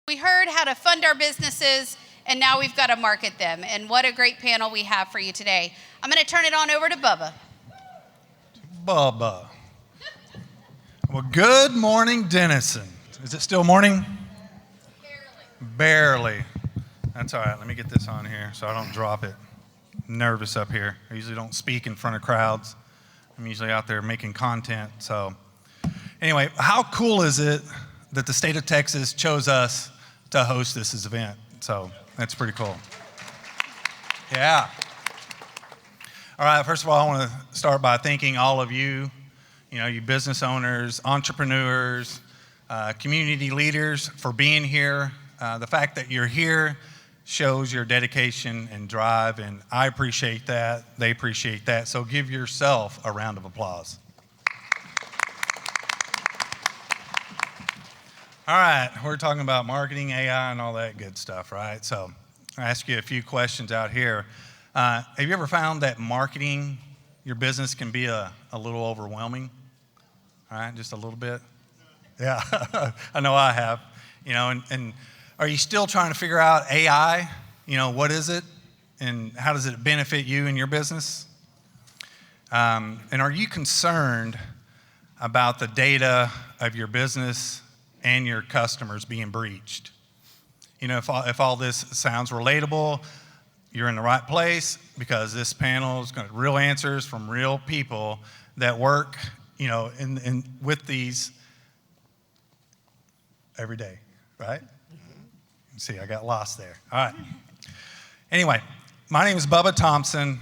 We heard how to fund our businesses, and now we've got to market them. And what a great panel we have for you today. I'm going to turn it on over to Bubba. Bubba. Well, good morning, Denison. Is it still morning? Barely. That's all right. Let me get this on here so I don't drop it. I'm nervous up here. I usually don't speak in front of crowds. I'm usually out there making content. So anyway, how cool is it that the state of Texas chose us to host this event? So that's pretty cool. Yeah. All right, first of all, I want to start by thanking all of you, you business owners, entrepreneurs, community leaders for being here. The fact that you're here shows your dedication and drive, and I appreciate that. They appreciate that. So give yourself a round of applause. All right, we're talking about marketing, AI, and all that good stuff, right? So I'll ask you a few questions out here. Have you ever found that marketing your business can be a little overwhelming? All right, just a little bit? Yeah, I know I have. And are you still trying to figure out AI? What is it? And how does it benefit you and your business? And are you concerned about the data of your business and your customers being breached? If all this sounds relatable, you're in the right place, because this panel is going to real answers from real people that work, with these every day, right? See, I got lost there. All right. Anyway, my name is Bubba Thompson.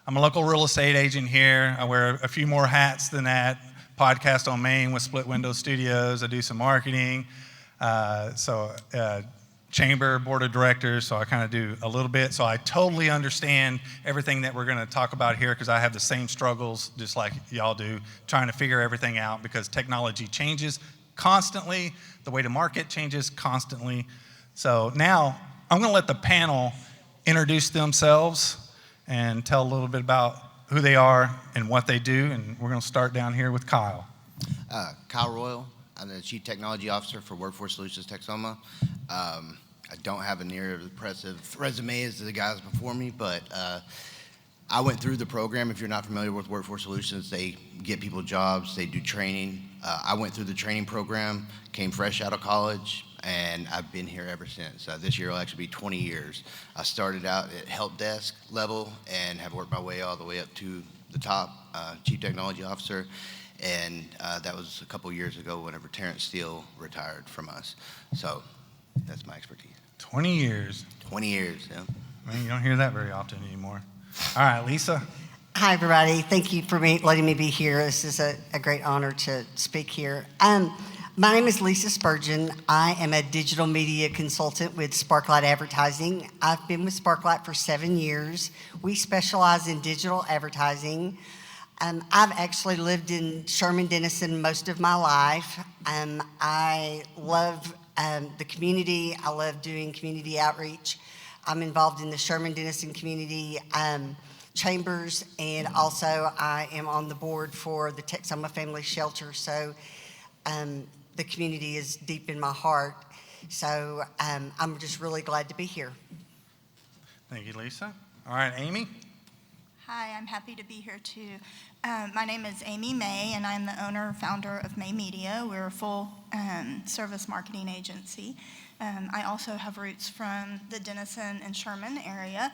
I'm a local real estate agent here. I wear a few more hats than that. Podcast on Main with Split Window Studios. I do some marketing. Chamber, board of directors, so I kind of do a little bit. So I totally understand everything that we're going to talk about here, because I have the same struggles just like y'all do, trying to figure everything out, because technology changes constantly. The way to market changes constantly. So now I'm going to let the panel introduce themselves and tell a little bit about who they are and what they do, and we're going to start down here with Kyle. Kyle Royal. I'm the Chief Technology Officer for Workforce Solutions Texoma. I don't have a near as impressive resume as the guys before me, but I went through the program. If you're not familiar with Workforce Solutions, they get people jobs, they do training. I went through the training program, came fresh out of college, and I've been here ever since. This year will actually be 20 years. I started out at help desk level and have worked my way all the way up to the top, Chief Technology Officer. And that was a couple years ago whenever Terrence Steele retired from us. So that's my expertise. 20 years. 20 years, yeah. Man, you don't hear that very often anymore. All right, Lisa. Hi, everybody. Thank you for letting me be here. This is a great honor to speak here. My name is Lisa Spurgin. I am a digital media consultant with Sparklight Advertising. I've been with Sparklight for 7 years. We specialize in digital advertising. I've actually lived in Sherman, Denison most of my life. I love the community. I love doing community outreach. I'm involved in the Sherman, Denison community chambers, and also I am on the board for the Texoma Family Shelter. So the community is deep in my heart. So I'm just really glad to be here. Thank you, Lisa. All right, Amy. Hi, I'm happy to be here too. My name is Amy May, and I'm the owner and founder of May Media. We're a full service marketing agency. I also have roots from the Denison and Sherman area.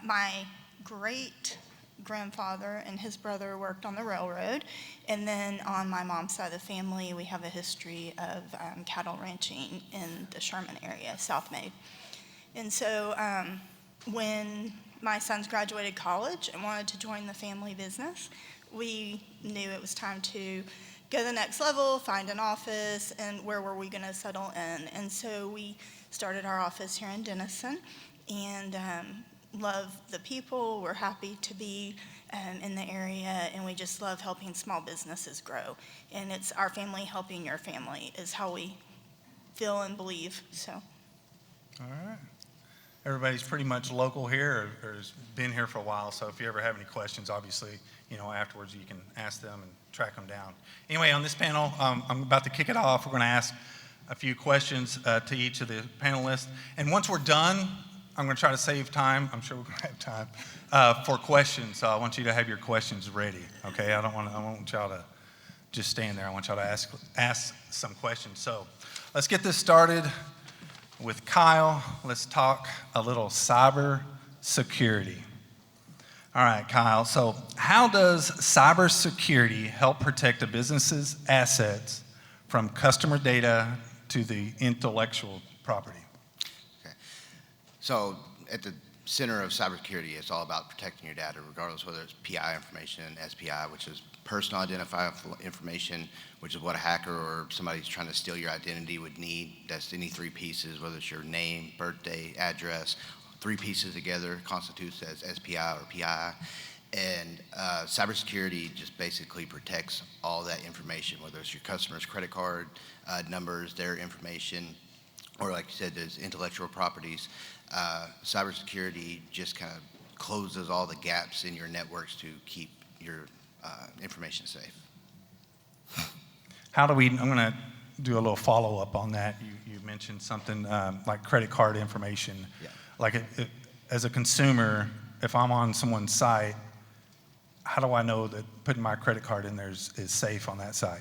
My great-grandfather and his brother worked on the railroad, and then on my mom's side of the family, we have a history of cattle ranching in the Sherman area, South Maid. And so when my sons graduated college and wanted to join the family business, we knew it was time to go to the next level, find an office, and where were we going to settle in. And so we started our office here in Denison, and love the people. We're happy to be in the area, and we just love helping small businesses grow. And it's our family helping your family is how we feel and believe. So. All right. Everybody's pretty much local here or has been here for a while, so if you ever have any questions, obviously, afterwards you can ask them and track them down. Anyway, on this panel, I'm about to kick it off. We're going to ask a few questions to each of the panelists. And once we're done, I'm going to try to save time. I'm sure we're going to have time for questions. So I want you to have your questions ready, okay? I want y'all to just stand there. I want y'all to ask some questions. So let's get this started with Kyle. Let's talk a little cyber security. All right, Kyle. So how does cybersecurity help protect a business's assets from customer data to the intellectual property? Okay. So at the center of cybersecurity, it's all about protecting your data, regardless whether it's PI information, SPI, which is personal identifiable information, which is what a hacker or somebody who's trying to steal your identity would need. That's any three pieces, whether it's your name, birthday, address. Three pieces together constitutes as SPI or PI. And cybersecurity just basically protects all that information, whether it's your customer's credit card numbers, their information, or like you said, there's intellectual properties. Cybersecurity just kind of closes all the gaps in your networks to keep your information safe. I'm going to do a little follow-up on that. You mentioned something like credit card information. Yeah. Like as a consumer, if I'm on someone's site, how do I know that putting my credit card in there is safe on that site?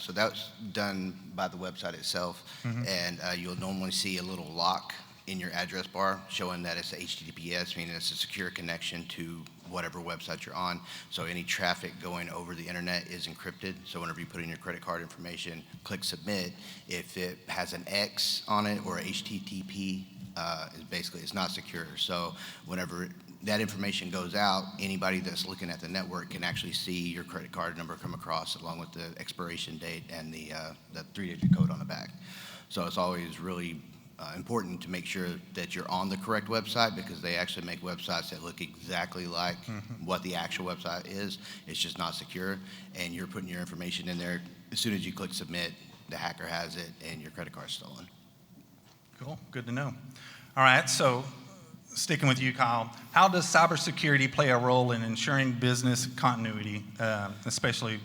So that's done by the website itself, and you'll normally see a little lock in your address bar showing that it's HTTPS, meaning it's a secure connection to whatever website you're on. So any traffic going over the internet is encrypted. So whenever you put in your credit card information, click submit. If it has an X on it or HTTP, it's not secure. So whenever that information goes out, anybody that's looking at the network can actually see your credit card number come across along with the expiration date and the three-digit code on the back. So it's always really important to make sure that you're on the correct website, because they actually make websites that look exactly like what the actual website is. It's just not secure, and you're putting your information in there. As soon as you click submit, the hacker has it and your credit card's stolen. Cool, good to know. All right, so sticking with you, Kyle, how does cybersecurity play a role in ensuring business continuity, especially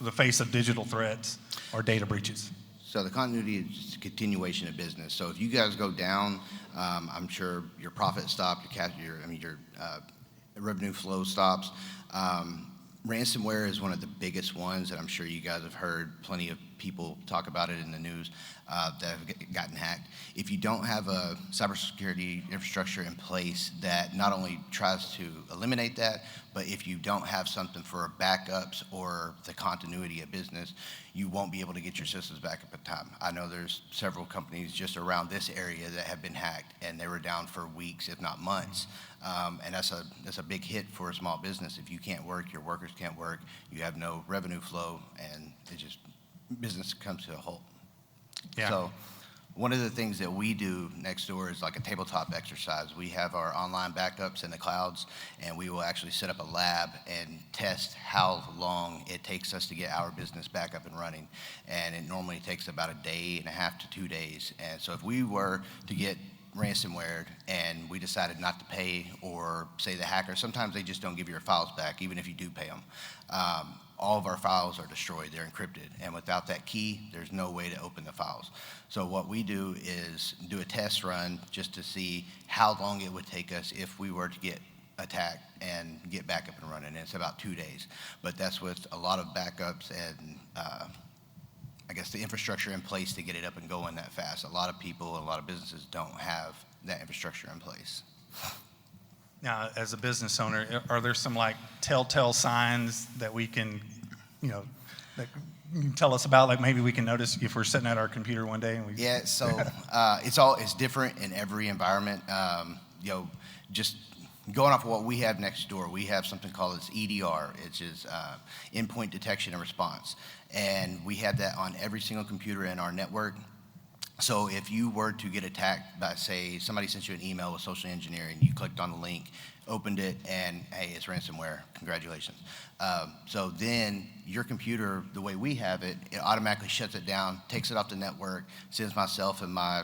the face of digital threats or data breaches? So the continuity is just a continuation of business. So if you guys go down, I'm sure your profit stops, your revenue flow stops. Ransomware is one of the biggest ones that I'm sure you guys have heard plenty of people talk about it in the news that have gotten hacked. If you don't have a cybersecurity infrastructure in place that not only tries to eliminate that, but if you don't have something for backups or the continuity of business, you won't be able to get your systems back up in time. I know there's several companies just around this area that have been hacked, and they were down for weeks, if not months. And that's a big hit for a small business. If you can't work, your workers can't work, you have no revenue flow, and business comes to a halt. Yeah. So one of the things that we do next door is like a tabletop exercise. We have our online backups in the clouds, and we will actually set up a lab and test how long it takes us to get our business back up and running. And it normally takes about a day and a half to 2 days. And so if we were to get ransomware and we decided not to pay, or say the hacker, sometimes they just don't give your files back, even if you do pay them. All of our files are destroyed, they're encrypted, and without that key, there's no way to open the files. So what we do is do a test run just to see how long it would take us if we were to get attacked and get back up and running, and it's about 2 days. But that's with a lot of backups and the infrastructure in place to get it up and going that fast. A lot of people, a lot of businesses don't have that infrastructure in place. Now, as a business owner, are there some telltale signs that we can, that you can tell us about? Like maybe we can notice if we're sitting at our computer one day and we. Yeah, so it's different in every environment. Just going off of what we have next door, we have something called EDR, which is endpoint detection and response, and we have that on every single computer in our network. So if you were to get attacked by, say, somebody sent you an email with social engineering, you clicked on the link, opened it, and hey, it's ransomware, congratulations. So then your computer, the way we have it, it automatically shuts it down, takes it off the network, sends myself and my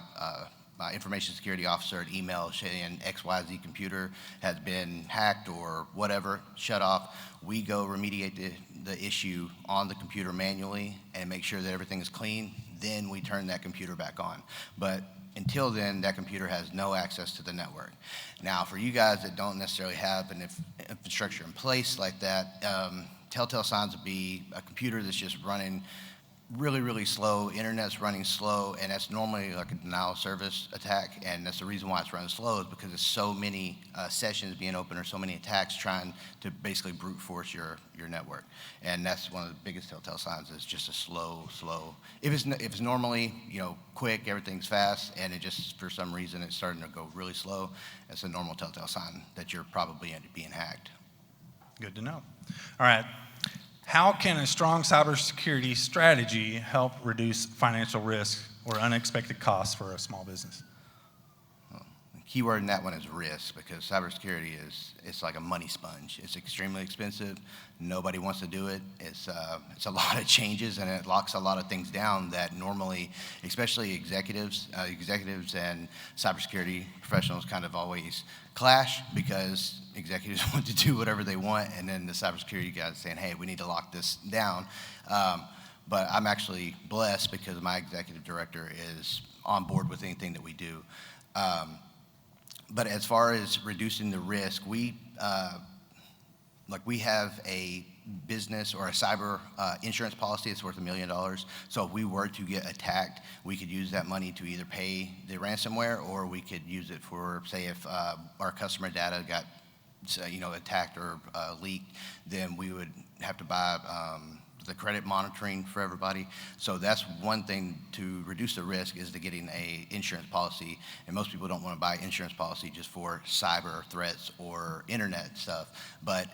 information security officer an email saying XYZ computer has been hacked or whatever, shut off. We go remediate the issue on the computer manually and make sure that everything is clean. then we turn that computer back on. But until then, that computer has no access to the network. Now, for you guys that don't necessarily have an infrastructure in place like that, telltale signs would be a computer that's just running really, really slow, internet's running slow, and that's normally like a denial of service attack, and that's the reason why it's running slow is because there's so many sessions being open or so many attacks trying to basically brute force your network. And that's one of the biggest telltale signs is just a slow. If it's normally, quick, everything's fast, and it just, for some reason, it's starting to go really slow, that's a normal telltale sign that you're probably being hacked. Good to know. All right. How can a strong cybersecurity strategy help reduce financial risk or unexpected costs for a small business? Well, the key word in that one is risk, because cybersecurity it's like a money sponge. It's extremely expensive. Nobody wants to do it. It's a lot of changes, and it locks a lot of things down that normally, especially executives and cybersecurity professionals kind of always clash, because executives want to do whatever they want, and then the cybersecurity guys saying, hey, we need to lock this down. But I'm actually blessed because my executive director is on board with anything that we do. But as far as reducing the risk, we have a business or a cyber insurance policy that's worth $1 million. So if we were to get attacked, we could use that money to either pay the ransomware, or we could use it for, say, if our customer data got attacked or leaked, then we would have to buy the credit monitoring for everybody. So that's one thing to reduce the risk, is to getting a insurance policy. And most people don't want to buy insurance policy just for cyber threats or internet stuff, but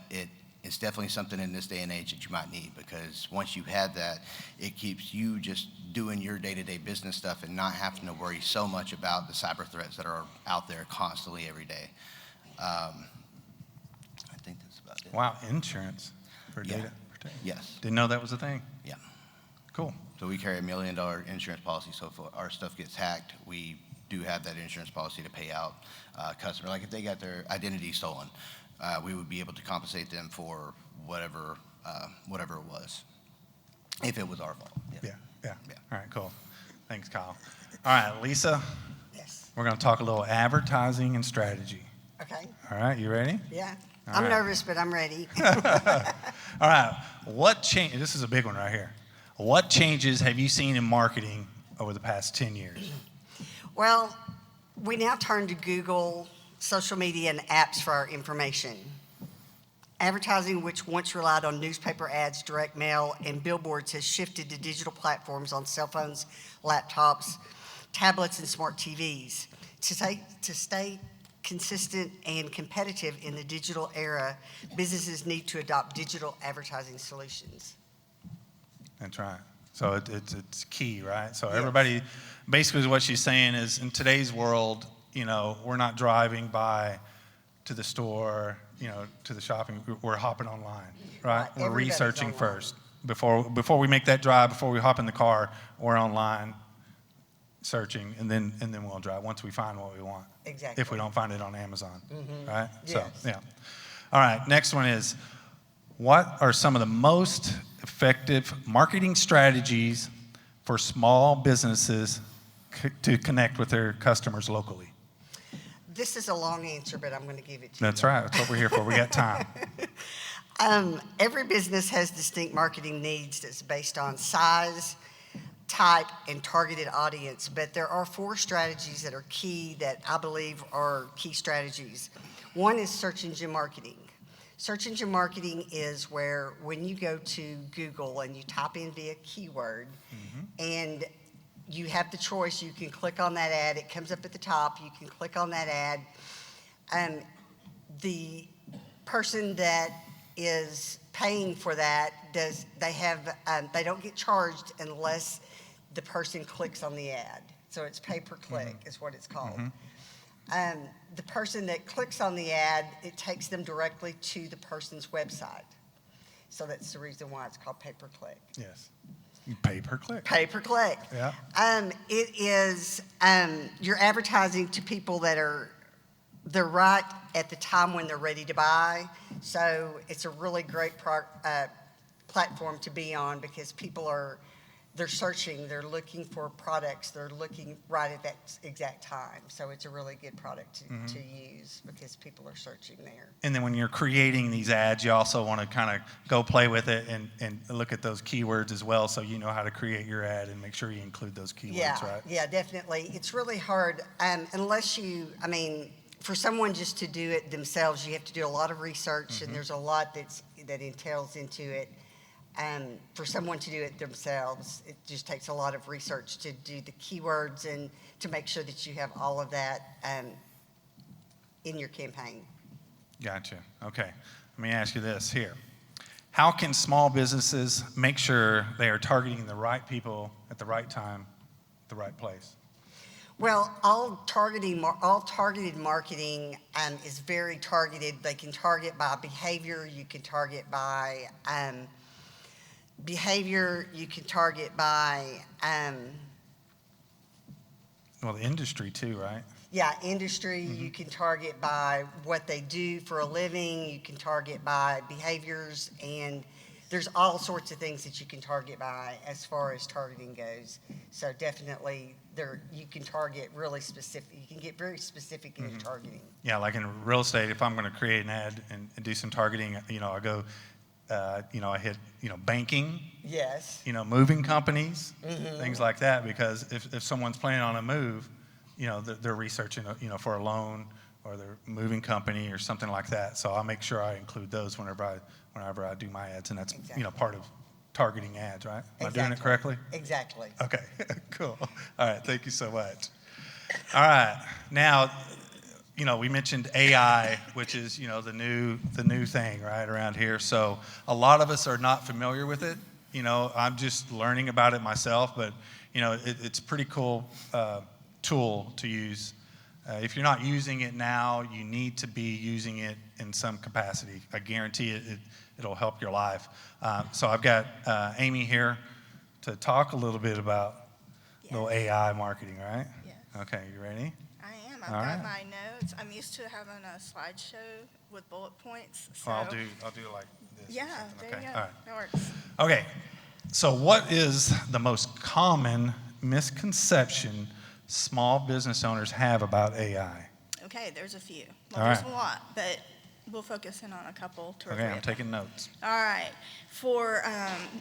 it's definitely something in this day and age that you might need, because once you've had that, it keeps you just doing your day-to-day business stuff and not having to worry so much about the cyber threats that are out there constantly every day. I think that's about it. Wow, insurance for Yeah. data protection. Yes. Didn't know that was a thing. Yeah. Cool. So we carry $1 million insurance policy. So if our stuff gets hacked, we do have that insurance policy to pay out customer. Like if they got their identity stolen, we would be able to compensate them for whatever it was, if it was our fault. Yeah. All right, cool. Thanks, Kyle. All right, Lisa, Yes. we're going to talk a little advertising and strategy. Okay. All right, you ready? Yeah. All I'm right. nervous, but I'm ready. All right, this is a big one right here. What changes have you seen in marketing over the past 10 years? Well, we now turn to Google, social media, and apps for our information. Advertising, which once relied on newspaper ads, direct mail, and billboards, has shifted to digital platforms on cell phones, laptops, tablets, and smart TVs. To stay consistent and competitive in the digital era, businesses need to adopt digital advertising solutions. That's right. So it's key, right? So everybody, basically what she's saying is, in today's world, we're not driving by to the store, to the shopping. We're hopping online, right? We're Everybody's researching online. first. Before we make that drive, before we hop in the car, we're online searching, and then we'll drive once we find what we want. Exactly. If we don't find it on Amazon, right? Yes. So, yeah. All right, next one is, what are some of the most effective marketing strategies for small businesses to connect with their customers locally? This is a long answer, but I'm going to give it to That's you. right. That's what we're here for. We got time. Every business has distinct marketing needs that's based on size, type, and targeted audience, but there are 4 strategies that are key that I believe are key strategies. One is search engine marketing. Search engine marketing is where when you go to Google and you type in via keyword, and you have the choice, you can click on that ad, it comes up at the top, you can click on that ad. The person that is paying for that, they don't get charged unless the person clicks on the ad. So it's pay per click is what it's called. The person that clicks on the ad, it takes them directly to the person's website. So that's the reason why it's called pay per click. Yes. Pay per click. Pay per click. Yeah. It is, you're advertising to people they're right at the time when they're ready to buy. So it's a really great platform to be on, because people are they're searching, they're looking for products, they're looking right at that exact time. So it's a really good product to use because people are searching there. And then when you're creating these ads, you also want to kind of go play with it and look at those keywords as well, so you know how to create your ad and make sure you include those keywords, right? Yeah, definitely. It's really hard unless you, I mean, for someone just to do it themselves, you have to do a lot of research, and there's a lot that entails into it. For someone to do it themselves, it just takes a lot of research to do the keywords and to make sure that you have all of that in your campaign. Gotcha. Okay. Let me ask you this here. How can small businesses make sure they are targeting the right people at the right time, the right place? Well, all targeted marketing is very targeted. They can target by behavior. You can target by behavior. You can target by Well, the industry too, right? industry. You can target by what they do for a living. You can target by behaviors, and there's all sorts of things that you can target by as far as targeting goes. So definitely you can target really specific. You can get very specific in your targeting. Yeah, like in real estate, if I'm going to create an ad and do some targeting, I go, I hit, banking, Yes. moving companies, things like that, because if someone's planning on a move, they're researching, for a loan or their moving company or something like that. So I'll make sure I include those whenever I do my ads, and that's, Exactly. Part of targeting ads, right? Am I doing it Exactly. correctly? Exactly. Okay, cool. All right, thank you so much. All right, now, we mentioned AI, which is, the new thing, right, around here. So a lot of us are not familiar with it. I'm just learning about it myself, but, it's a pretty cool tool to use. If you're not using it now, you need to be using it in some capacity. I guarantee it'll help your life. So I've got Amy here to talk a little bit about little AI marketing, right? Yes. Okay, you ready? I am. All I've right. got my notes. I'm used to having a slideshow with bullet points. So Well, I'll do like this. or Yeah, something. there Okay. you go. All right. That works. Okay, so what is the most common misconception small business owners have about AI? Okay, there's a few. All Well, there's right. a lot, but we'll focus in on a couple, two or Okay, three I'm of them. taking notes. All right. For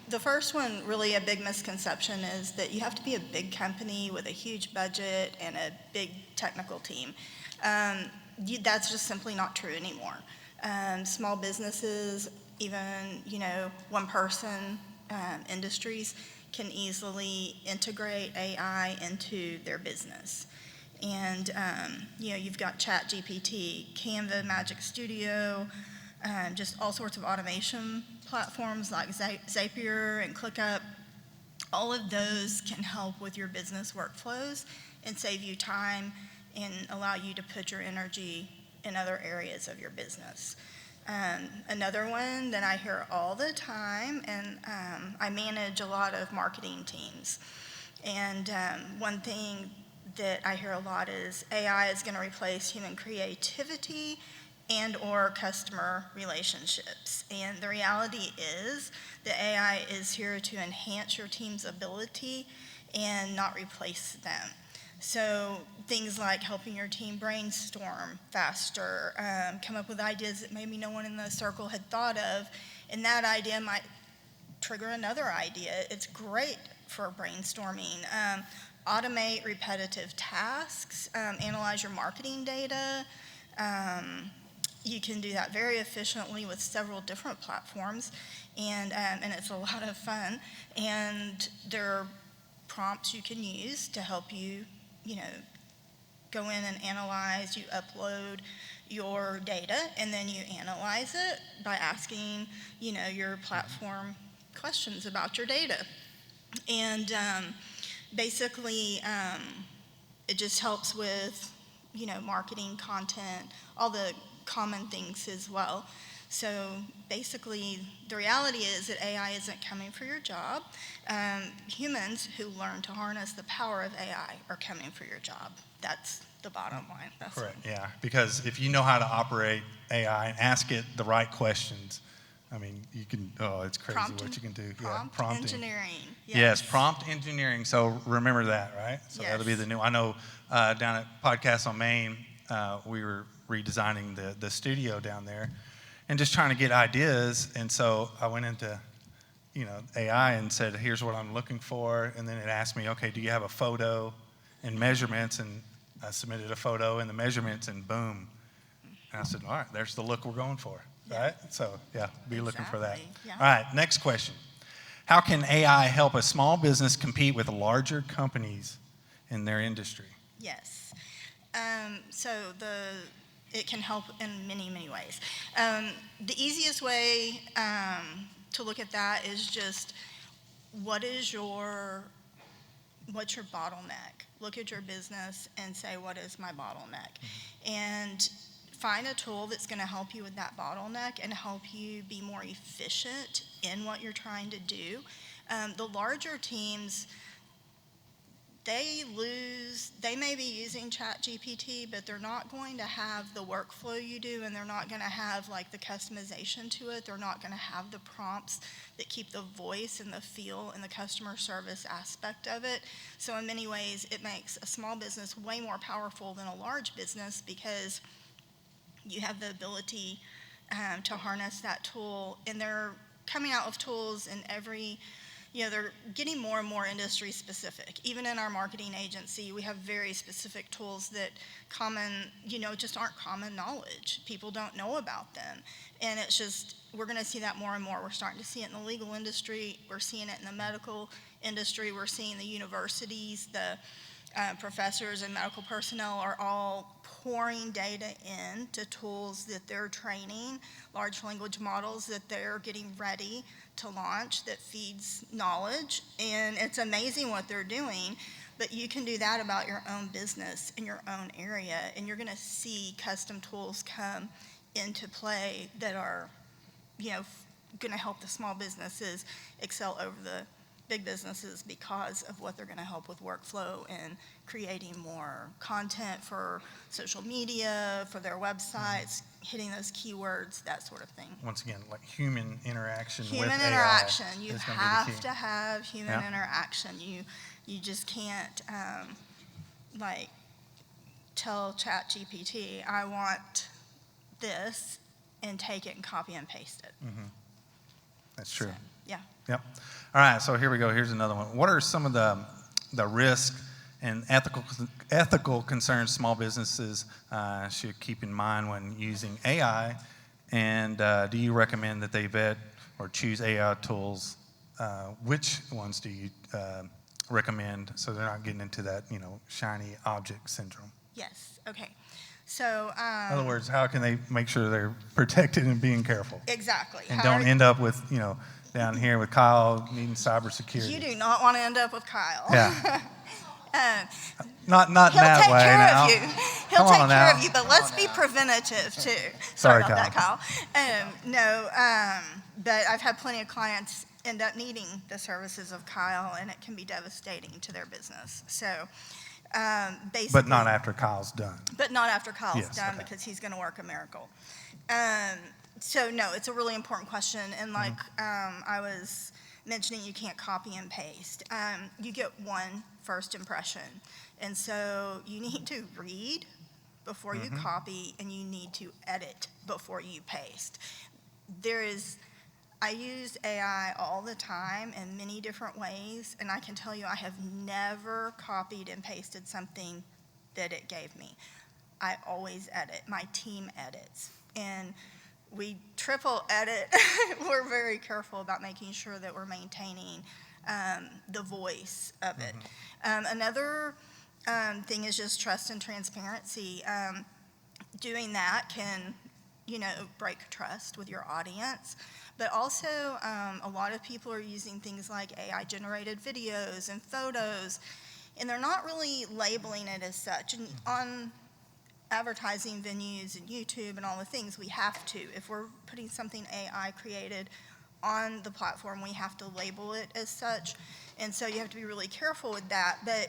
the first one, really a big misconception is that you have to be a big company with a huge budget and a big technical team. That's just simply not true anymore. Small businesses, even, one-person industries can easily integrate AI into their business. And, you've got ChatGPT, Canva, Magic Studio, just all sorts of automation platforms like Zapier and ClickUp. All of those can help with your business workflows and save you time and allow you to put your energy in other areas of your business. Another one that I hear all the time, and I manage a lot of marketing teams. And one thing that I hear a lot is AI is going to replace human creativity and or customer relationships. And the reality is that AI is here to enhance your team's ability and not replace them. So things like helping your team brainstorm faster, come up with ideas that maybe no one in the circle had thought of, and that idea might trigger another idea. It's great for brainstorming. Automate repetitive tasks, analyze your marketing data. You can do that very efficiently with several different platforms, and it's a lot of fun. And there are prompts you can use to help you, go in and analyze. You upload your data, and then you analyze it by asking, your platform questions about your data. And basically, it just helps with, marketing content, all the common things as well. So basically, the reality is that AI isn't coming for your job. Humans who learn to harness the power of AI are coming for your job. That's the bottom line. Correct, yeah, because if you know how to operate AI and ask it the right questions, I mean, you can, it's crazy what you can do. Prompt engineering. Yes, prompt engineering. So remember that, right? So Yes. that'll be the new, I know down at Podcast on Main, we were redesigning the studio down there and just trying to get ideas. And so I went into, AI and said, here's what I'm looking for. And then it asked me, okay, do you have a photo and measurements? And I submitted a photo and the measurements, and boom. And I said, all right, there's the look we're going for, right? So, be looking for that. Yeah. All right, next question. How can AI help a small business compete with larger companies in their industry? Yes. So it can help in many, many ways. The easiest way to look at that is just what's your bottleneck? Look at your business and say, what is my bottleneck? Mm-hmm. And find a tool that's going to help you with that bottleneck and help you be more efficient in what you're trying to do. The larger teams, they may be using ChatGPT, but they're not going to have the workflow you do, and they're not going to have like the customization to it. They're not going to have the prompts that keep the voice and the feel and the customer service aspect of it. So in many ways, it makes a small business way more powerful than a large business, because you have the ability to harness that tool. And they're coming out with tools in every, they're getting more and more industry specific. Even in our marketing agency, we have very specific tools that just aren't common knowledge. People don't know about them. And it's just, we're going to see that more and more. We're starting to see it in the legal industry. We're seeing it in the medical industry. We're seeing the universities, the professors and medical personnel are all pouring data into tools that they're training, large language models that they're getting ready to launch that feeds knowledge. And it's amazing what they're doing, but you can do that about your own business in your own area, and you're going to see custom tools come into play that are, going to help the small businesses excel over the big businesses because of what they're going to help with workflow and creating more content for social media, for their websites, hitting those keywords, that sort of thing. Once again, like human interaction with AI. Human interaction. You have to have human interaction. You just can't tell ChatGPT, I want this, and take it and copy and paste it. Mm-hmm. That's true. So, yeah. Yep. All right, so here we go. Here's another one. What are some of the risks and ethical concerns small businesses should keep in mind when using AI? And do you recommend that they vet or choose AI tools? Which ones do you recommend so they're not getting into that, shiny object syndrome? Yes. Okay. So, in other words, how can they make sure they're protected and being careful? Exactly. And don't end up with, down here with Kyle needing cybersecurity. You do not want to end up with Kyle. Yeah. Not he'll that take way care now. of you. He'll Come take on care now. of you, but let's be preventative too. Sorry, about that, Kyle. But I've had plenty of clients end up needing the services of Kyle, and it can be devastating to their business. So, basically. But not after Kyle's done. But not after Kyle's done, okay. because he's going to work a miracle. So no, it's a really important question. And like I was mentioning, you can't copy and paste. You get one first impression. And so you need to read before you copy, and you need to edit before you paste. I use AI all the time in many different ways, and I can tell you I have never copied and pasted something that it gave me. I always edit. My team edits. And we triple edit. We're very careful about making sure that we're maintaining the voice of it. Another thing is just trust and transparency. Doing that can, break trust with your audience. But also, a lot of people are using things like AI-generated videos and photos, and they're not really labeling it as such. And on advertising venues and YouTube and all the things, we have to. If we're putting something AI created on the platform, we have to label it as such. And so you have to be really careful with that. But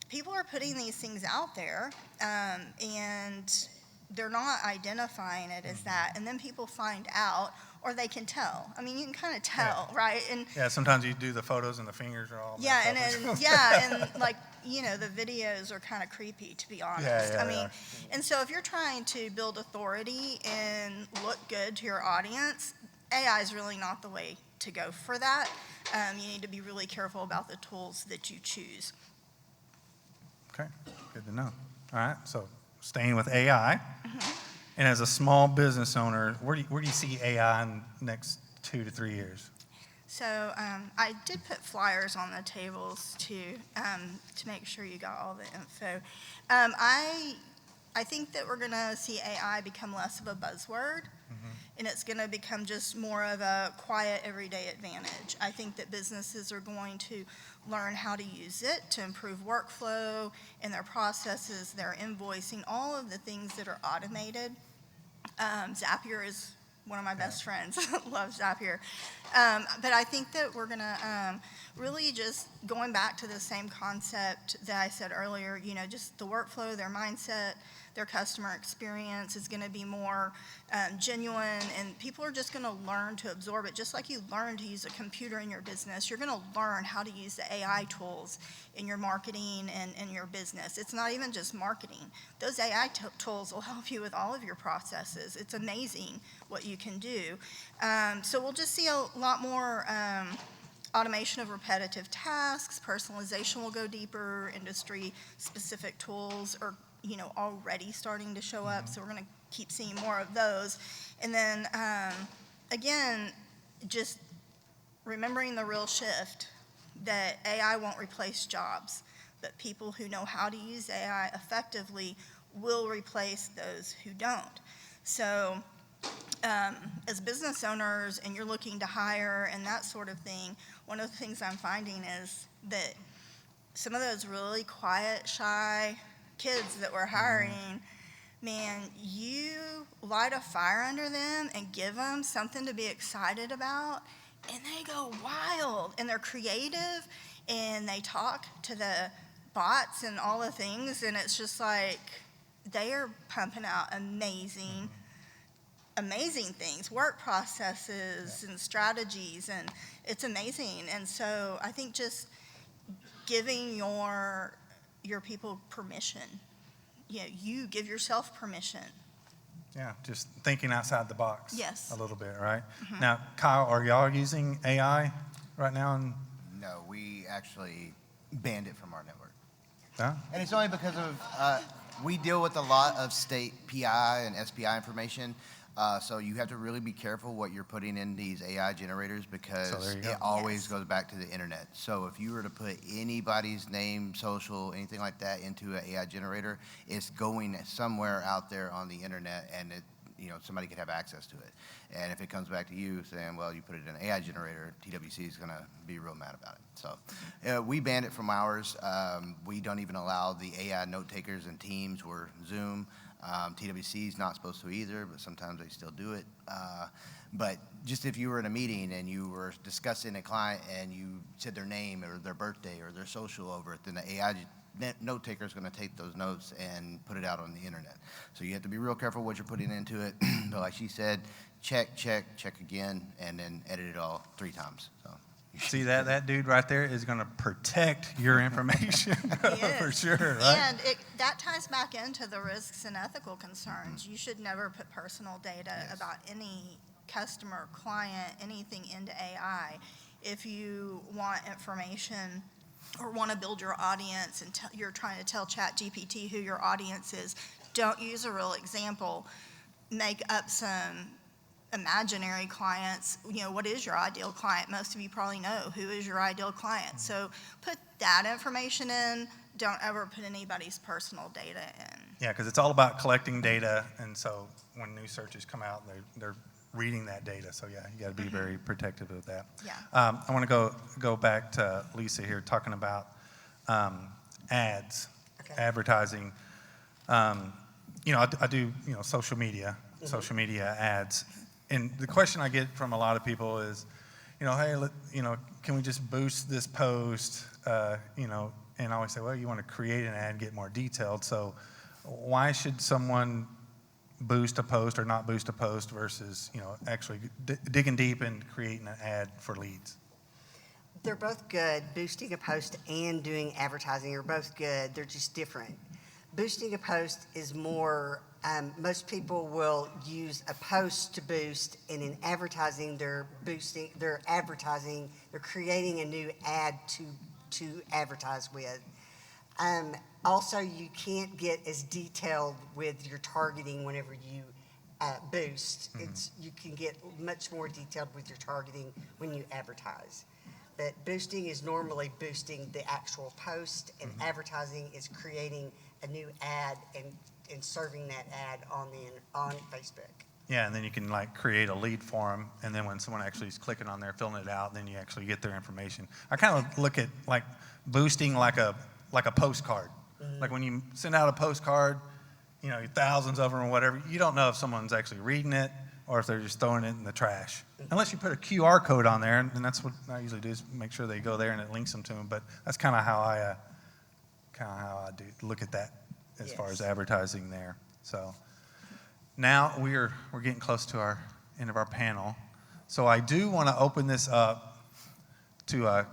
people are putting these things out there, and they're not identifying it as that, and then people find out, or they can tell. I mean, you can kind of tell, right? And Yeah, sometimes you do the photos and the fingers are all yeah, messed and up. and like, you know, the videos are kind of creepy, to be honest. Yeah, I they mean, are. and so if you're trying to build authority and look good to your audience, AI is really not the way to go for that. You need to be really careful about the tools that you choose. Okay, good to know. All right, so staying with AI, Mm-hmm. and as a small business owner, where do you see AI in the next 2 to 3 years? So I did put flyers on the tables to make sure you got all the info. I think that we're going to see AI become less of a buzzword, and it's going to become just more of a quiet, everyday advantage. I think that businesses are going to learn how to use it to improve workflow in their processes, their invoicing, all of the things that are automated. Zapier is one of my best friends. Love Zapier. But I think that we're going to really just going back to the same concept that I said earlier, you know, just the workflow, their mindset, their customer experience is going to be more genuine, and people are just going to learn to absorb it. Just like you learn to use a computer in your business, you're going to learn how to use the AI tools in your marketing and your business. It's not even just marketing. Those AI tools will help you with all of your processes. It's amazing what you can do. So we'll just see a lot more automation of repetitive tasks. Personalization will go deeper. Industry-specific tools are, you know, already starting to show up, so we're going to keep seeing more of those. And then, again, just remembering the real shift that AI won't replace jobs, but people who know how to use AI effectively will replace those who don't. So as business owners and you're looking to hire and that sort of thing, one of the things I'm finding is that some of those really quiet, shy kids that we're hiring, man, you light a fire under them and give them something to be excited about, and they go wild, and they're creative, and they talk to the bots and all the things, and it's just like they are pumping out amazing things, work processes and strategies, and it's amazing. And so I think just giving your people permission, you know, you give yourself permission. Yeah, just thinking outside the box. Yes. A little bit, right? Now, Kyle, are y'all using AI right now? No, we actually banned it from our network. No? And it's only because of, we deal with a lot of state PI and SPI information. So you have to really be careful what you're putting in these AI generators, because So there you go. it always Yes. goes back to the internet. So if you were to put anybody's name, social, anything like that into an AI generator, it's going somewhere out there on the internet, and it, you know, somebody could have access to it. And if it comes back to you saying, well, you put it in an AI generator, TWC is going to be real mad about it. So we banned it from ours. We don't even allow the AI note takers in Teams or Zoom. TWC is not supposed to either, but sometimes they still do it. But just if you were in a meeting and you were discussing a client and you said their name or their birthday or their social over it, then the AI note taker is going to take those notes and put it out on the internet. So you have to be real careful what you're putting into it. But like she said, check again, and then edit it all 3 times. So. See that dude right there is going to protect your information for sure, right? And that ties back into the risks and ethical concerns. You should never put personal data about any customer, client, anything into AI. If you want information or want to build your audience and you're trying to tell ChatGPT who your audience is, don't use a real example. Make up some imaginary clients. You know, what is your ideal client? Most of you probably know who is your ideal client. So put that information in. Don't ever put anybody's personal data in. Yeah, because it's all about collecting data, and so when new searches come out, they're reading that data. So yeah, you got to be very protective of that. Yeah. I want to go back to Lisa here, talking about ads, advertising. You know, I do, you know, social media ads. And the question I get from a lot of people is, you know, hey, you know, can we just boost this post? You know, and I always say, well, you want to create an ad, get more detailed. So why should someone boost a post or not boost a post versus, actually digging deep and creating an ad for leads? They're both good. Boosting a post and doing advertising are both good. They're just different. Boosting a post is more, most people will use a post to boost, and in advertising, they're creating a new ad to advertise with. Also, you can't get as detailed with your targeting whenever you boost. You can get much more detailed with your targeting when you advertise. But boosting is normally boosting the actual post, and advertising is creating a new ad and serving that ad on Facebook. Yeah, and then you can create a lead for them, and then when someone actually is clicking on there, filling it out, then you actually get their information. I kind of look at boosting like a postcard. Like when you send out a postcard, thousands of them or whatever, you don't know if someone's actually reading it or if they're just throwing it in the trash. Unless you put a QR code on there, and that's what I usually do, is make sure they go there and it links them to them. But that's kind of how I do look at that as far as advertising there. So now we're getting close to our end of our panel. So I do want to open this up to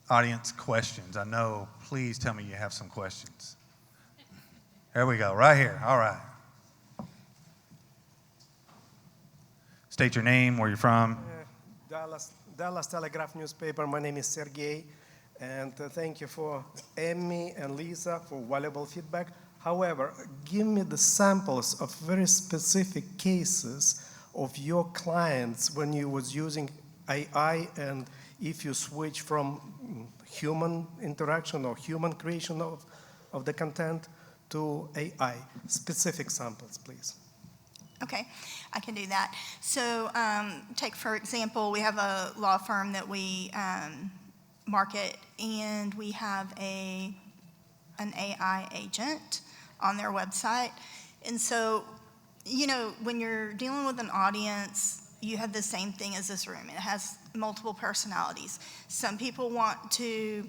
audience questions. I know, please tell me you have some questions. There we go, right here. All right. State your name, where you're from. Dallas Telegraph newspaper. My name is Sergey, and thank you for Emmy and Lisa for valuable feedback. However, give me the samples of very specific cases of your clients when you was using AI, and if you switch from human interaction or human creation of the content to AI. Specific samples, please. Okay, I can do that. So take, for example, we have a law firm that we market, and we have an AI agent on their website. And so, when you're dealing with an audience, you have the same thing as this room. It has multiple personalities. Some people want to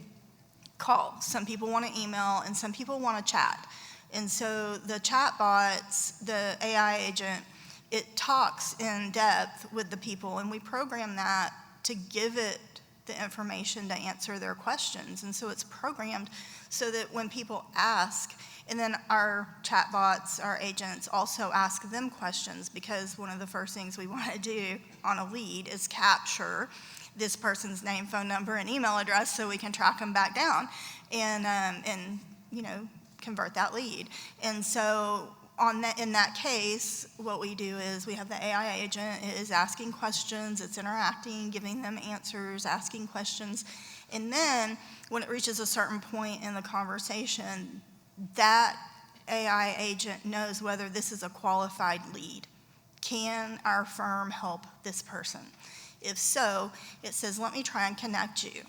call, some people want to email, and some people want to chat. And so the chat bots, the AI agent, it talks in depth with the people, and we program that to give it the information to answer their questions. And so it's programmed so that when people ask, and then our chat bots, our agents also ask them questions, because one of the first things we want to do on a lead is capture this person's name, phone number, and email address so we can track them back down and convert that lead. And so in that case, what we do is we have the AI agent is asking questions, it's interacting, giving them answers, asking questions. And then when it reaches a certain point in the conversation, that AI agent knows whether this is a qualified lead. Can our firm help this person? If so, it says, let me try and connect you.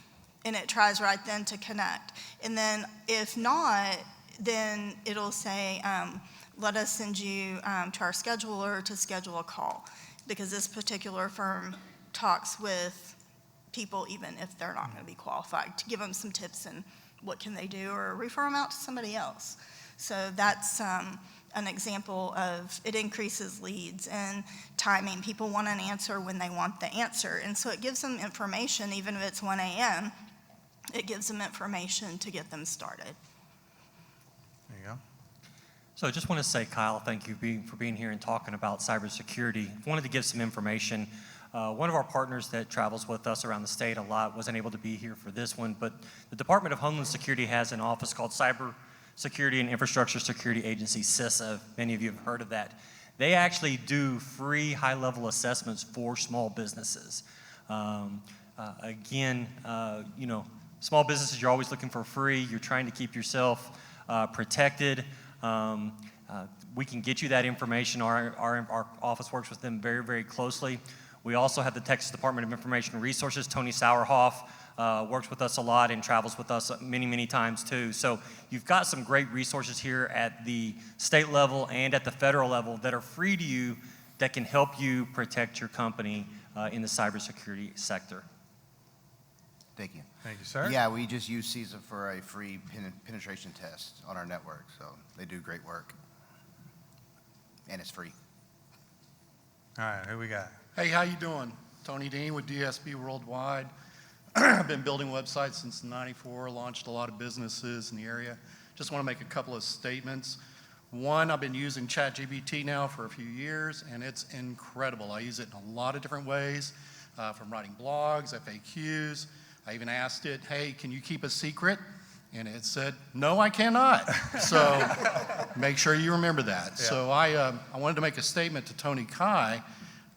And it tries right then to connect. And then if not, then it'll say, let us send you to our scheduler to schedule a call, because this particular firm talks with people even if they're not going to be qualified, to give them some tips and what can they do, or refer them out to somebody else. So that's an example of, it increases leads and timing. People want an answer when they want the answer. And so it gives them information, even if it's 1 a.m., it gives them information to get them started. There you go. So I just want to say, Kyle, thank you for being here and talking about cybersecurity. I wanted to give some information. One of our partners that travels with us around the state a lot wasn't able to be here for this one, but the Department of Homeland Security has an office called Cybersecurity and Infrastructure Security Agency, CISA. Many of you have heard of that. They actually do free high-level assessments for small businesses. Small businesses, you're always looking for free. You're trying to keep yourself protected. We can get you that information. Our office works with them very, very closely. We also have the Texas Department of Information Resources. Tony Sauerhoff works with us a lot and travels with us many, many times too. So you've got some great resources here at the state level and at the federal level that are free to you, that can help you protect your company in the cybersecurity sector. Thank you. Thank you, sir. Yeah, we just use CISA for a free penetration test on our network, so they do great work. and it's free. All right, who we got? Hey, how you doing? Tony Dean with DSB Worldwide. I've been building websites since '94, launched a lot of businesses in the area. Just want to make a couple of statements. One, I've been using ChatGPT now for a few years, and it's incredible. I use it in a lot of different ways, from writing blogs, FAQs. I even asked it, hey, can you keep a secret? And it said, no, I cannot. So make sure you remember that. Yeah. So I wanted to make a statement to Tony Kai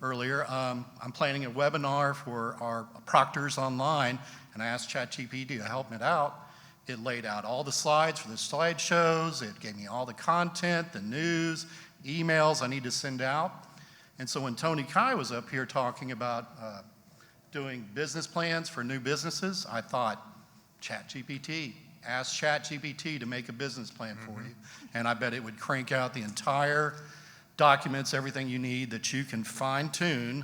earlier. I'm planning a webinar for our proctors online, and I asked ChatGPT to help it out. It laid out all the slides for the slideshows. It gave me all the content, the news, emails I need to send out. And so when Tony Kai was up here talking about doing business plans for new businesses, I thought, ChatGPT. Ask ChatGPT to make a business plan for you. And I bet it would crank out the entire documents, everything you need that you can fine tune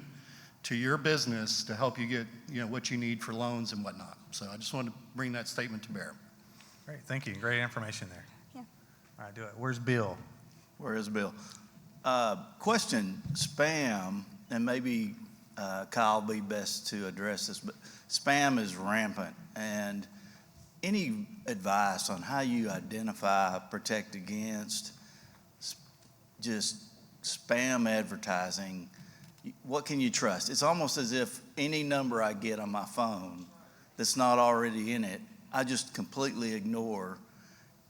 to your business to help you get what you need for loans and whatnot. So I just wanted to bring that statement to bear. Great, thank you. Great information there. Yeah. All right, do it. Where's Bill? Where is Bill? Question, spam, and maybe Kyle will be best to address this, but spam is rampant. And any advice on how you identify, protect against just spam advertising? What can you trust? It's almost as if any number I get on my phone that's not already in it, I just completely ignore.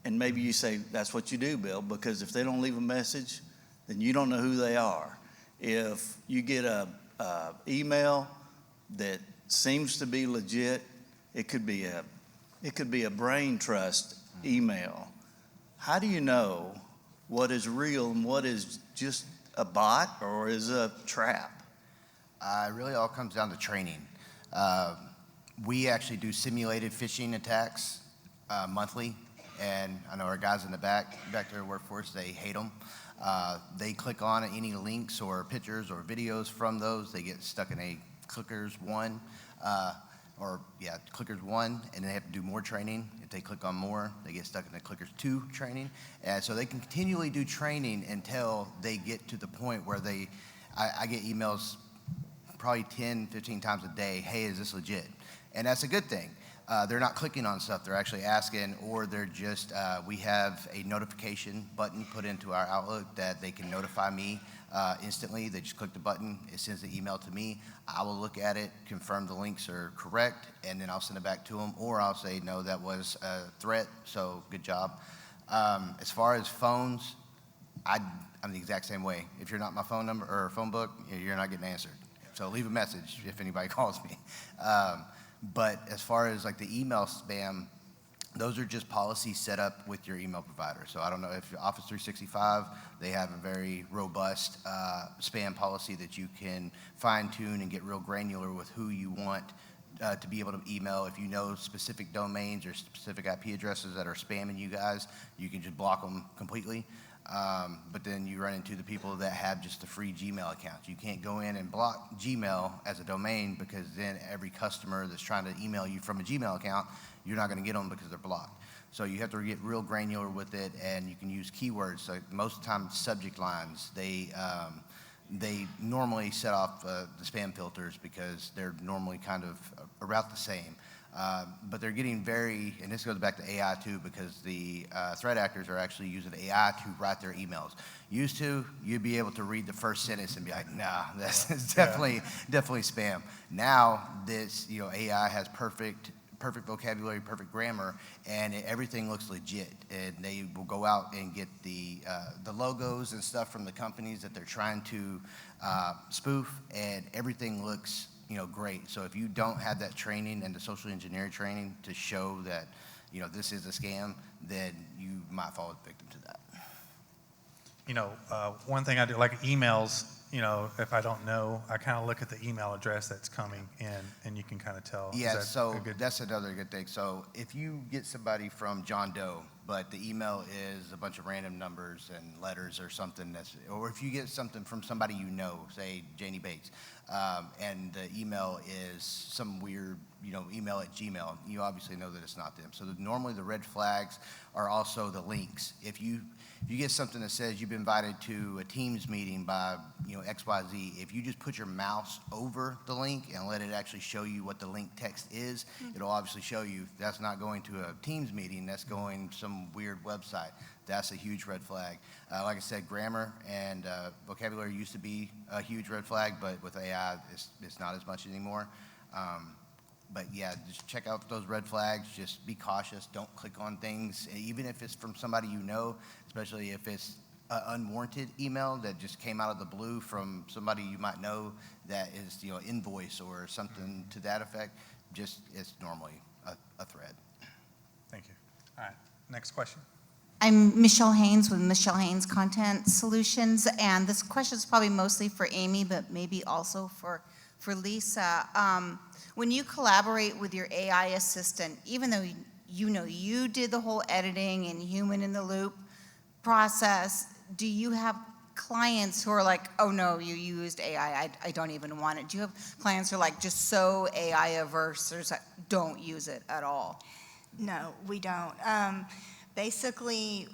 And maybe you say, that's what you do, Bill, because if they don't leave a message, then you don't know who they are. If you get a email that seems to be legit, it could be a brain trust email. How do you know what is real and what is just a bot or is a trap? It really all comes down to training. We actually do simulated phishing attacks monthly, and I know our guys in the back there workforce, they hate them. They click on any links or pictures or videos from those, they get stuck in a clickers one, clickers one, and they have to do more training. If they click on more, they get stuck in the clickers two training. And so they can continually do training until they get to the point where I get emails probably 10, 15 times a day, hey, is this legit? And that's a good thing. They're not clicking on stuff, they're actually asking, or they're just, we have a notification button put into our Outlook that they can notify me instantly. They just click the button, it sends the email to me. I will look at it, confirm the links are correct, and then I'll send it back to them, or I'll say, no, that was a threat, so good job. As far as phones, I'm the exact same way. If you're not my phone number or phone book, you're not getting answered. So leave a message if anybody calls me. But as far as like the email spam, those are just policies set up with your email provider. So I don't know if Office 365, they have a very robust spam policy that you can fine tune and get real granular with who you want to be able to email. If you know specific domains or specific IP addresses that are spamming you guys, you can just block them completely. But then you run into the people that have just the free Gmail accounts. You can't go in and block Gmail as a domain, because then every customer that's trying to email you from a Gmail account, you're not going to get them because they're blocked. So you have to get real granular with it, and you can use keywords. So most of the time, subject lines, they normally set off the spam filters because they're normally kind of about the same. But they're getting very, and this goes back to AI too, because the threat actors are actually using AI to write their emails. Used to, you'd be able to read the first sentence and be like, nah, that's definitely spam. Now, this, AI has perfect vocabulary, perfect grammar, and everything looks legit. And they will go out and get the logos and stuff from the companies that they're trying to spoof, and everything looks great. So if you don't have that training and the social engineering training to show that, this is a scam, then you might fall victim to that. One thing I do, like emails, if I don't know, I kind of look at the email address that's coming in, and you can kind of tell. Yeah, so that's another good thing. So if you get somebody from John Doe, but the email is a bunch of random numbers and letters or something or if you get something from somebody you know, say Janie Bates, and the email is some weird, email at Gmail, you obviously know that it's not them. So normally the red flags are also the links. If you get something that says you've been invited to a Teams meeting by, XYZ, if you just put your mouse over the link and let it actually show you what the link text is, it'll obviously show you that's not going to a Teams meeting, that's going some weird website. That's a huge red flag. Like I said, grammar and vocabulary used to be a huge red flag, but with AI, it's not as much anymore. But yeah, just check out those red flags. Just be cautious. Don't click on things, even if it's from somebody you know, especially if it's an unwarranted email that just came out of the blue from somebody you might know that is, invoice or something to that effect. Just, it's normally a threat. Thank you. All right, next question. I'm Michelle Haynes with Michelle Haynes Content Solutions, and this question is probably mostly for Amy, but maybe also for Lisa. When you collaborate with your AI assistant, even though you did the whole editing and human in the loop process, do you have clients who are like, oh no, you used AI, I don't even want it? Do you have clients who are like just so AI averse or don't use it at all? No, we don't. Basically,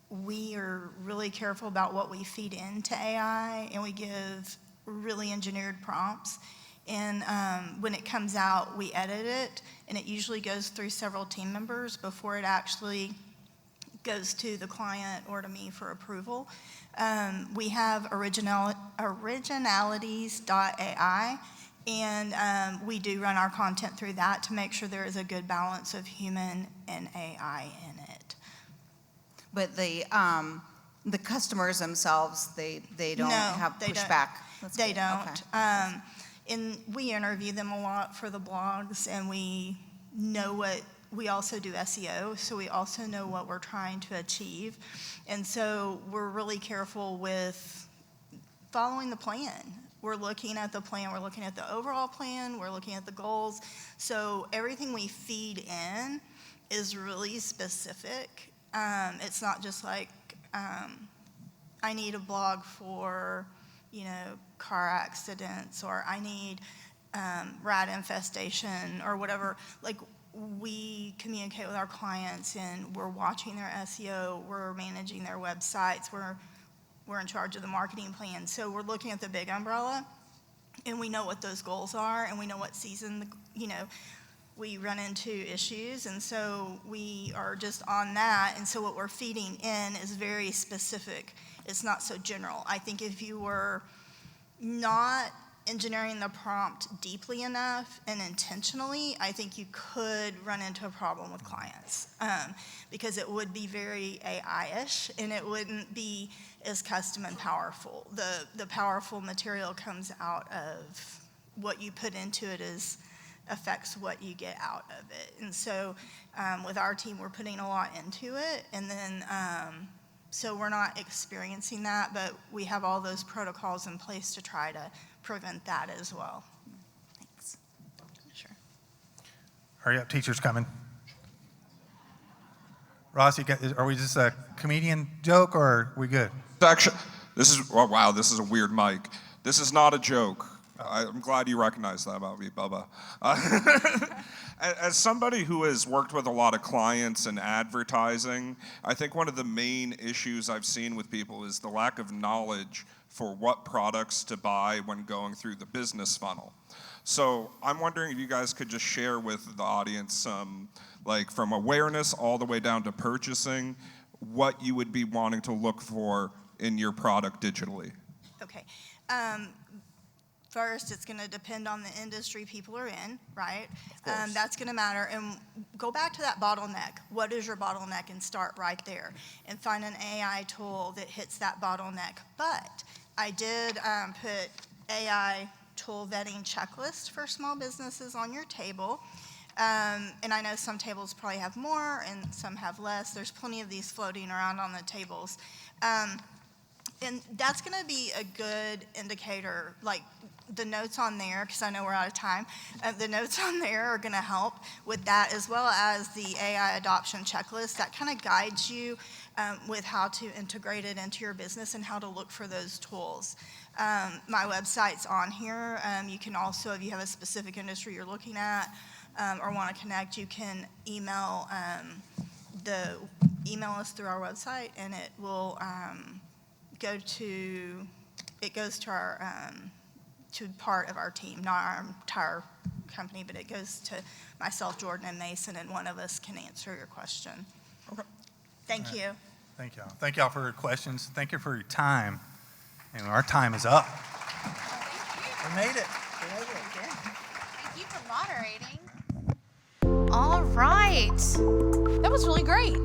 we are really careful about what we feed into AI, and we give really engineered prompts. And when it comes out, we edit it, and it usually goes through several team members before it actually goes to the client or to me for approval. We have originalities.ai, and we do run our content through that to make sure there is a good balance of human and AI in it. But the customers themselves, they don't have pushback? They don't. Okay. And we interview them a lot for the blogs, and we also do SEO, so we also know what we're trying to achieve. And so we're really careful with following the plan. We're looking at the plan, we're looking at the overall plan, we're looking at the goals. So everything we feed in is really specific. It's not just like, I need a blog for, car accidents, or I need rat infestation or whatever. Like, we communicate with our clients, and we're watching their SEO, we're managing their websites, we're in charge of the marketing plan. So we're looking at the big umbrella, and we know what those goals are, and we know what season, we run into issues, and so we are just on that. And so what we're feeding in is very specific. It's not so general. I think if you were not engineering the prompt deeply enough and intentionally, I think you could run into a problem with clients, because it would be very AI-ish, and it wouldn't be as custom and powerful. The powerful material comes out of what you put into it affects what you get out of it. And so with our team, we're putting a lot into it, and then so we're not experiencing that, but we have all those protocols in place to try to prevent that as well. Thanks. Sure. Hurry up, teacher's coming. Ross, are we just a comedian joke, or are we good? Actually, this is a weird mic. This is not a joke. I'm glad you recognize that about me, Bubba. As somebody who has worked with a lot of clients in advertising, I think one of the main issues I've seen with people is the lack of knowledge for what products to buy when going through the business funnel. So I'm wondering if you guys could just share with the audience, like from awareness all the way down to purchasing, what you would be wanting to look for in your product digitally. Okay. First, it's going to depend on the industry people are in, right? That's going to matter. And go back to that bottleneck. What is your bottleneck? And start right there and find an AI tool that hits that bottleneck. But I did put AI tool vetting checklist for small businesses on your table. And I know some tables probably have more and some have less. There's plenty of these floating around on the tables. And that's going to be a good indicator. Like, the notes on there, because I know we're out of time, the notes on there are going to help with that, as well as the AI adoption checklist that kind of guides you with how to integrate it into your business and how to look for those tools. My website's on here. You can also, if you have a specific industry you're looking at or want to connect, you can email us through our website, and it will goes to our to part of our team, not our entire company, but it goes to myself, Jordan, and Mason, and one of us can answer your question. Okay. Thank you. Thank y'all. Thank y'all for your questions. Thank you for your time. And our time is up. We made it. Thank you for moderating. All right. That was really great.